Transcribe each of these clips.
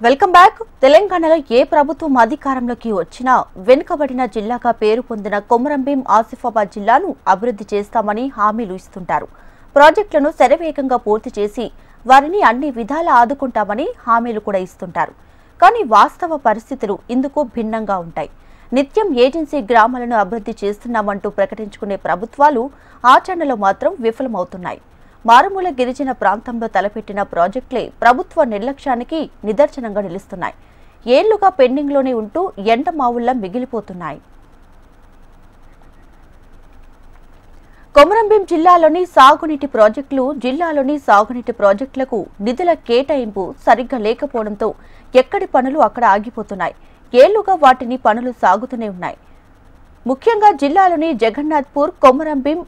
Welcome back. తెలంగాణలో ఏ ప్రభుత్వం అధికారంలోకి వచ్చినా వెనుకబడిన జిల్లాగా పేరు పొందిన కొమరంభీం ఆసిఫాబాద్ జిల్లాను అభివృద్ధి చేస్తామని హామీలు ఇస్తుంటారు. ప్రాజెక్టులను శరవేగంగా పూర్తి చేసి వారిని అన్ని విధాలా ఆదుకుంటామని హామీలు కూడా ఇస్తుంటారు. కానీ వాస్తవ పరిస్థితులు ఇందుకు భిన్నంగా ఉంటాయి. నిత్యం ఏజెన్సీ గ్రామాలను అభివృద్ధి చేస్తున్నామంటూ ప్రకటించుకునే ప్రభుత్వాలు ఆచరణలో మాత్రం విఫలమవుతున్నాయి. మారుమూల గిరిజన ప్రాంతంలో తలపెట్టిన ప్రాజెక్టులే ప్రభుత్వ నిర్లక్ష్యానికి నిదర్శనంగా నిలుస్తున్నాయి. ఏళ్లుగా పెండింగ్లోనే ఉంటూ ఎండమావుల్లా మిగిలిపోతున్నాయి. కొమరంభీం జిల్లాలోని సాగునీటి ప్రాజెక్టులకు నిధుల కేటాయింపు సరిగ్గా లేకపోవడంతో ఎక్కడి పనులు అక్కడ ఆగిపోతున్నాయి. ఏళ్లుగా వాటిని పనులు సాగుతూనే ఉన్నాయి. ముఖ్యంగా జిల్లాలోని జగన్నాథ్పూర్, కొమరంభీం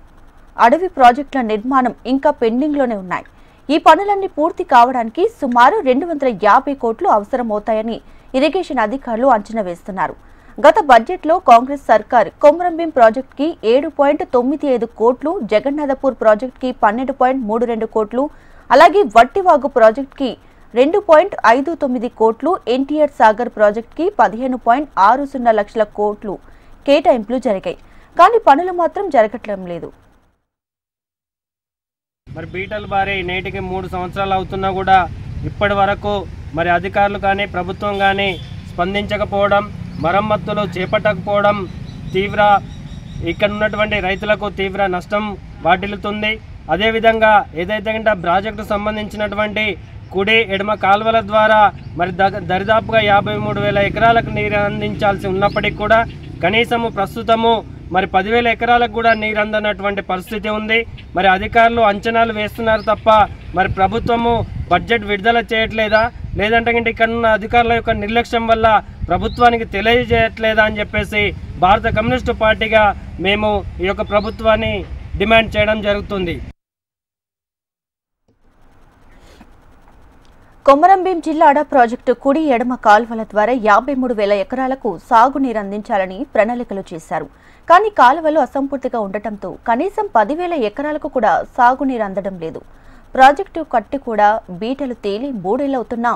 అడవి ప్రాజెక్టుల నిర్మాణం ఇంకా పెండింగ్లోనే ఉన్నాయి. ఈ పనులన్నీ పూర్తి కావడానికి సుమారు 250 కోట్లు అవసరమవుతాయని ఇరిగేషన్ అధికారులు అంచనా వేస్తున్నారు. గత బడ్జెట్లో కాంగ్రెస్ సర్కార్ కొమరంభీం ప్రాజెక్టుకి 7.95 కోట్లు, జగన్నాథపూర్ ప్రాజెక్టుకి 12.32 కోట్లు, అలాగే వట్టివాగు ప్రాజెక్టుకి 2.59 కోట్లు, ఎన్టీఆర్ సాగర్ ప్రాజెక్టుకి 15.60 లక్షల కోట్లు కేటాయింపులు జరిగాయి. కానీ పనులు మాత్రం జరగట్లేదు లేదు. మరి బీటలు బారి నేటికి 3 సంవత్సరాలు అవుతున్నా కూడా ఇప్పటి వరకు మరి అధికారులు కానీ ప్రభుత్వం కానీ స్పందించకపోవడం, మరమ్మతులు చేపట్టకపోవడం ఇక్కడ ఉన్నటువంటి రైతులకు తీవ్ర నష్టం వాటిల్లుతుంది. అదేవిధంగా ఏదైతే ప్రాజెక్టు సంబంధించినటువంటి కుడి ఎడమ కాలువల ద్వారా మరి దరిదాపుగా 53,000 ఎకరాలకు నీరు అందించాల్సి ఉన్నప్పటికీ కూడా కనీసము ప్రస్తుతము మరి 10,000 ఎకరాలకు కూడా నీరు అందనటువంటి పరిస్థితి ఉంది. మరి అధికారులు అంచనాలు వేస్తున్నారు తప్ప మరి ప్రభుత్వము బడ్జెట్ విడుదల చేయట్లేదా, లేదంటే ఇక్కడ ఉన్న అధికారుల యొక్క నిర్లక్ష్యం వల్ల ప్రభుత్వానికి తెలియజేయట్లేదా అని చెప్పేసి భారత కమ్యూనిస్టు పార్టీగా మేము ఈ యొక్క ప్రభుత్వాన్ని డిమాండ్ చేయడం జరుగుతుంది. కొమరంభీం జిల్లా అడ ప్రాజెక్టు కుడి ఎడమ కాలువల ద్వారా 53,000 ఎకరాలకు సాగునీరు అందించాలని ప్రణాళికలు చేశారు. కానీ కాలువలు అసంపూర్తిగా ఉండటంతో కనీసం 10,000 ఎకరాలకు కూడా సాగునీరు అందడం లేదు. ప్రాజెక్టు కట్టి కూడా బీటలు తేలి 3 ఏళ్లవుతున్నా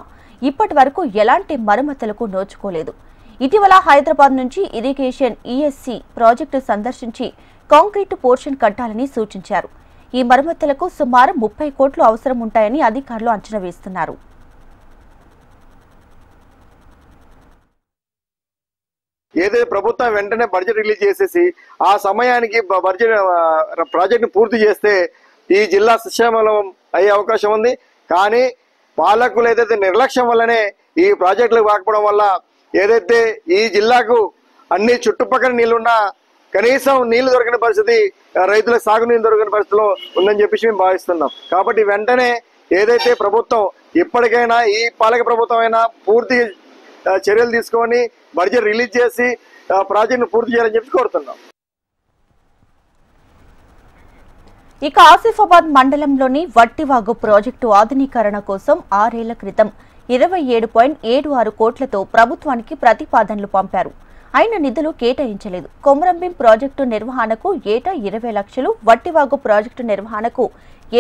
ఇప్పటి వరకు ఎలాంటి మరమ్మతులకు నోచుకోలేదు. ఇటీవల హైదరాబాద్ నుంచి ఇరిగేషన్ ఈఎస్సీ ప్రాజెక్టు సందర్శించి కాంక్రీటు పోర్షన్ కట్టాలని సూచించారు. ఈ మరమ్మతులకు సుమారు 30 కోట్లు అవసరం ఉంటాయని అధికారులు అంచనా వేస్తున్నారు. ఏదైతే ప్రభుత్వం వెంటనే బడ్జెట్ రిలీజ్ చేసేసి ఆ సమయానికి ప్రాజెక్ట్ ని పూర్తి చేస్తే ఈ జిల్లా సుక్షేమం అయ్యే అవకాశం ఉంది. కానీ పాలకులు ఏదైతే నిర్లక్ష్యం వల్లనే ఈ ప్రాజెక్టులు కాకపోవడం వల్ల ఏదైతే ఈ జిల్లాకు అన్ని చుట్టుపక్కల నీళ్లున్నా కనీసం నీళ్లు దొరకని పరిస్థితి, రైతులకు సాగునీరు దొరకని పరిస్థితిలో ఉందని చెప్పేసి మేము భావిస్తున్నాం. కాబట్టి వెంటనే ఏదైతే ప్రభుత్వం ఇప్పటికైనా ఈ పాలక ప్రభుత్వం అయినా పూర్తి చర్యలు తీసుకొని బడ్జెట్ రిలీజ్ చేసి ప్రాజెక్టును పూర్తి చేయాలని చెప్పి కోరుతున్నాం. ఇక ఆసిఫాబాద్ మండలంలోని వట్టివాగు ప్రాజెక్టు ఆధునీకరణ కోసం 6 ఏళ్ల క్రితం 27.76 కోట్లతో ప్రభుత్వానికి ప్రతిపాదనలు పంపారు. అయిన నిధులు కేటాయించలేదు. కొమరంభీం ప్రాజెక్టు నిర్వహణకు ఏటా 20 లక్షలు, వట్టివాగు ప్రాజెక్టు నిర్వహణకు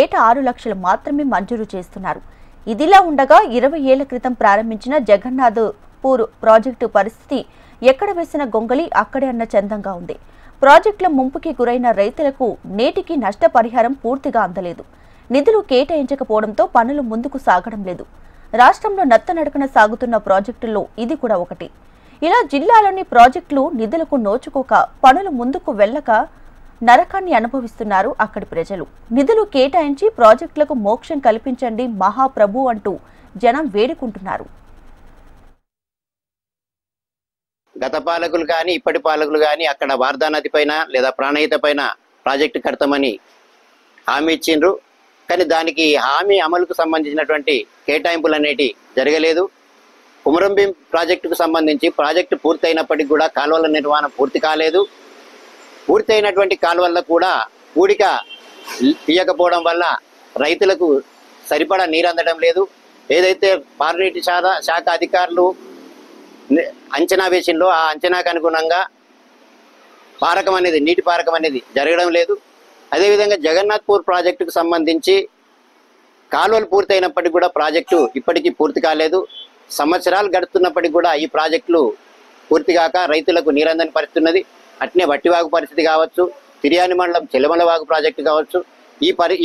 ఏటా 6 లక్షలు మాత్రమే మంజూరు చేస్తున్నారు. ఇదిలా ఉండగా 20 ఏళ్ల క్రితం ప్రారంభించిన జగన్నాథపూర్ ప్రాజెక్టు పరిస్థితి ఎక్కడ వేసిన గొంగలి అక్కడే అన్న చందంగా ఉంది. ప్రాజెక్టుల ముంపుకి గురైన రైతులకు నేటికి నష్టపరిహారం పూర్తిగా అందలేదు. నిధులు కేటాయించకపోవడంతో పనులు ముందుకు సాగడం లేదు. రాష్ట్రంలో నత్తనడకన సాగుతున్న ప్రాజెక్టుల్లో ఇది కూడా ఒకటి. ఇలా జిల్లాలోని ప్రాజెక్టులు నిధులకు నోచుకోక పనులు ముందుకు వెళ్లక నరకాన్ని అనుభవిస్తున్నారు అక్కడి ప్రజలు. నిధులు కేటాయించి ప్రాజెక్టులకు మోక్షం కల్పించండి మహాప్రభు అంటూ జనం వేడుకుంటున్నారు. గత పాలకులు కానీ ఇప్పటి పాలకులు కానీ అక్కడ వార్దా నది పైన లేదా ప్రాణహిత పైన ప్రాజెక్టు కడతామని హామీ ఇచ్చిండ్రు. కానీ దానికి హామీ అమలుకు సంబంధించినటువంటి కేటాయింపులు అనేటి జరగలేదు. కొమరంభీం ప్రాజెక్టుకు సంబంధించి ప్రాజెక్టు పూర్తి అయినప్పటికీ కూడా కాలువల నిర్వహణ పూర్తి కాలేదు. పూర్తి అయినటువంటి కాలువల్లో కూడా పూడిక తీయకపోవడం వల్ల రైతులకు సరిపడా నీరు అందడం లేదు. ఏదైతే పారినీటి శాఖ అధికారులు అంచనా వేసిందో ఆ అంచనాకు అనుగుణంగా నీటి పారకం అనేది జరగడం లేదు. అదేవిధంగా జగన్నాథ్పూర్ ప్రాజెక్టుకు సంబంధించి కాలువలు పూర్తయినప్పటికీ కూడా ప్రాజెక్టు ఇప్పటికీ పూర్తి కాలేదు. సంవత్సరాలు గడుస్తున్నప్పటికీ కూడా ఈ ప్రాజెక్టులు పూర్తిగాక రైతులకు నీరందని పరిస్థితి ఉన్నది. అట్నే వట్టివాగు పరిస్థితి కావచ్చు, తిర్యాని మండలం చెలమలవాగు ప్రాజెక్టు కావచ్చు,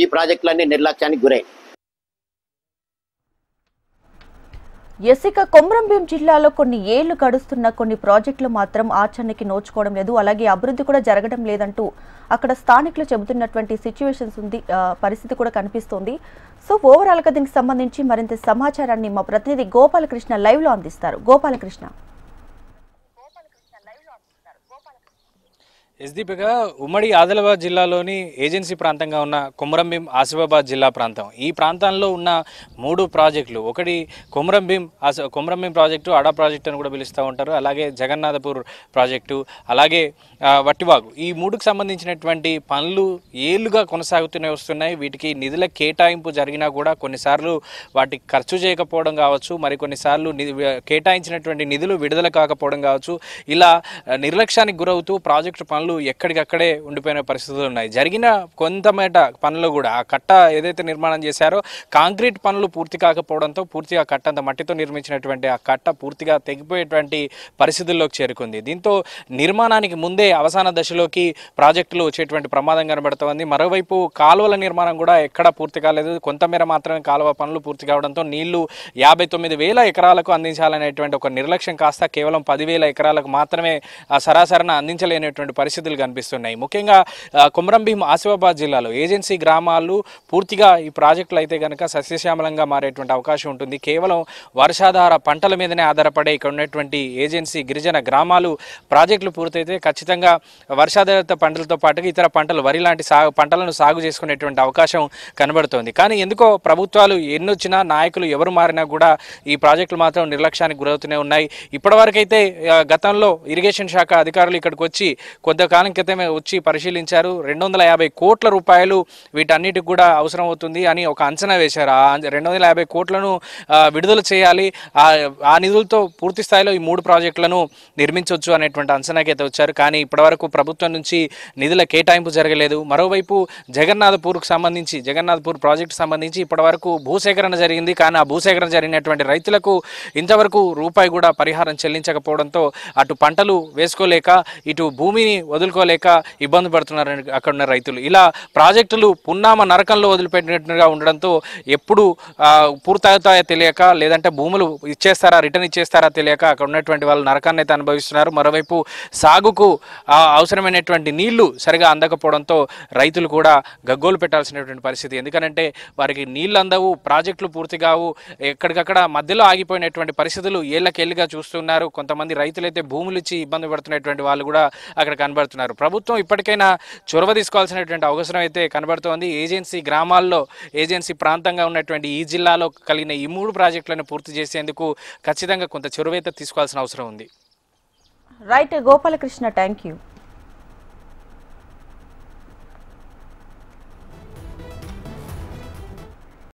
ఈ ప్రాజెక్టులన్నీ నిర్లక్ష్యానికి గురై. ఇక కొమరంభీం జిల్లాలో కొన్ని ఏళ్లు గడుస్తున్న కొన్ని ప్రాజెక్టులు మాత్రం ఆచరణకి నోచుకోవడం లేదు, అలాగే అభివృద్ధి కూడా జరగడం లేదంటూ అక్కడ స్థానికులు చెబుతున్నటువంటి సిచ్యువేషన్స్ ఉంది, పరిస్థితి కూడా కనిపిస్తోంది. సో ఓవరాల్ గా దీనికి సంబంధించి మరింత సమాచారాన్ని మా ప్రతినిధి గోపాలకృష్ణ లైవ్ లో అందిస్తారు. గోపాలకృష్ణ. ఎస్దీపిగా ఉమ్మడి ఆదిలాబాద్ జిల్లాలోని ఏజెన్సీ ప్రాంతంగా ఉన్న కొమరంభీం ఆసిఫాబాద్ జిల్లా ప్రాంతం. ఈ ప్రాంతంలో ఉన్న 3 ప్రాజెక్టులు, ఒకటి కొమరంభీం ప్రాజెక్టు, అడా ప్రాజెక్టు అని కూడా పిలుస్తూ ఉంటారు, అలాగే జగన్నాథపూర్ ప్రాజెక్టు, అలాగే వట్టివాగు. ఈ 3కు సంబంధించినటువంటి పనులు ఏళ్లుగా కొనసాగుతూనే వస్తున్నాయి. వీటికి నిధుల కేటాయింపు జరిగినా కూడా కొన్నిసార్లు వాటికి ఖర్చు చేయకపోవడం కావచ్చు, మరికొన్నిసార్లు కేటాయించినటువంటి నిధులు విడుదల కాకపోవడం కావచ్చు, ఇలా నిర్లక్ష్యానికి గురవుతూ ప్రాజెక్టు పనులు ఎక్కడికక్కడే ఉండిపోయిన పరిస్థితులు ఉన్నాయి. జరిగిన కొంతమేట పనులు కూడా ఆ కట్ట ఏదైతే నిర్మాణం చేశారో కాంక్రీట్ పనులు పూర్తి కాకపోవడంతో పూర్తిగా కట్టంత మట్టితో నిర్మించినటువంటి ఆ కట్ట పూర్తిగా తెగిపోయేటువంటి పరిస్థితుల్లోకి చేరుకుంది. దీంతో నిర్మాణానికి ముందే అవసాన దశలోకి ప్రాజెక్టులు వచ్చేటువంటి ప్రమాదం కనబడుతోంది. మరోవైపు కాలువల నిర్మాణం కూడా ఎక్కడా పూర్తి కాలేదు. కొంతమేర మాత్రమే కాలువ పనులు పూర్తి కావడంతో నీళ్లు 59,000 ఎకరాలకు అందించాలనేటువంటి ఒక నిర్లక్ష్యం కాస్త కేవలం 10,000 ఎకరాలకు మాత్రమే సరాసరిన అందించలేనటువంటి పరిస్థితులు కనిపిస్తున్నాయి. ముఖ్యంగా కొమరంభీం ఆసిఫాబాద్ జిల్లాలో ఏజెన్సీ గ్రామాలు పూర్తిగా ఈ ప్రాజెక్టులు అయితే కనుక సస్యశ్యామలంగా మారేటువంటి అవకాశం ఉంటుంది. కేవలం వర్షాధార పంటల మీదనే ఆధారపడే ఇక్కడ ఉన్నటువంటి ఏజెన్సీ గిరిజన గ్రామాలు ప్రాజెక్టులు పూర్తయితే ఖచ్చితంగా వర్షాధారిత పంటలతో పాటుగా ఇతర పంటలు, వరి లాంటి పంటలను సాగు చేసుకునేటువంటి అవకాశం కనబడుతోంది. కానీ ఎందుకో ప్రభుత్వాలు ఎన్నొచ్చినా, నాయకులు ఎవరు మారినా కూడా ఈ ప్రాజెక్టులు మాత్రం నిర్లక్ష్యానికి గురవుతూనే ఉన్నాయి. ఇప్పటివరకైతే గతంలో ఇరిగేషన్ శాఖ అధికారులు ఇక్కడికి వచ్చి కొంతకాలం క్రితమే వచ్చి పరిశీలించారు. 250 కోట్ల రూపాయలు వీటన్నిటికి కూడా అవసరం అవుతుంది అని ఒక అంచనా వేశారు. ఆ 250 కోట్లను విడుదల చేయాలి, ఆ నిధులతో పూర్తి స్థాయిలో ఈ 3 ప్రాజెక్టులను నిర్మించవచ్చు అనేటువంటి అంచనాకి అయితే వచ్చారు. కానీ ఇప్పటివరకు ప్రభుత్వం నుంచి నిధుల కేటాయింపు జరగలేదు. మరోవైపు జగన్నాథపూర్ ప్రాజెక్టు సంబంధించి ఇప్పటివరకు భూసేకరణ జరిగింది. కానీ ఆ భూసేకరణ జరిగినటువంటి రైతులకు ఇంతవరకు రూపాయి కూడా పరిహారం చెల్లించకపోవడంతో అటు పంటలు వేసుకోలేక, ఇటు భూమిని వదులుకోలేక ఇబ్బంది పడుతున్నారు అక్కడ ఉన్న రైతులు. ఇలా ప్రాజెక్టులు పున్నామ నరకంలో వదిలిపెట్టినట్టుగా ఉండడంతో ఎప్పుడు పూర్తవుతాయో తెలియక, లేదంటే భూములు రిటర్న్ ఇచ్చేస్తారా తెలియక అక్కడ ఉన్నటువంటి వాళ్ళు నరకాన్ని అయితే అనుభవిస్తున్నారు. మరోవైపు సాగుకు అవసరమైనటువంటి నీళ్లు సరిగా అందకపోవడంతో రైతులు కూడా గగ్గోలు పెట్టాల్సినటువంటి పరిస్థితి. ఎందుకంటే వారికి నీళ్లు అందవు, ప్రాజెక్టులు పూర్తి కావు, ఎక్కడికక్కడ మధ్యలో ఆగిపోయినటువంటి పరిస్థితులు ఏళ్లకేళ్లుగా చూస్తున్నారు. కొంతమంది రైతులైతే భూములు ఇచ్చి ఇబ్బంది పడుతున్నటువంటి వాళ్ళు కూడా అక్కడ కనబడుతున్నారు. ప్రభుత్వం ఇప్పటికైనా చొరవ తీసుకోవాల్సినటువంటి అవసరం అయితే కనబడుతోంది. ఏజెన్సీ గ్రామాల్లో, ఏజెన్సీ ప్రాంతంగా ఉన్నటువంటి ఈ జిల్లాలో కలిగిన ఈ 3 ప్రాజెక్టులను పూర్తి చేసేందుకు ఖచ్చితంగా కొంత చొరవ అయితే తీసుకోవాల్సిన అవసరం ఉంది. Right Gopalakrishna, thank you.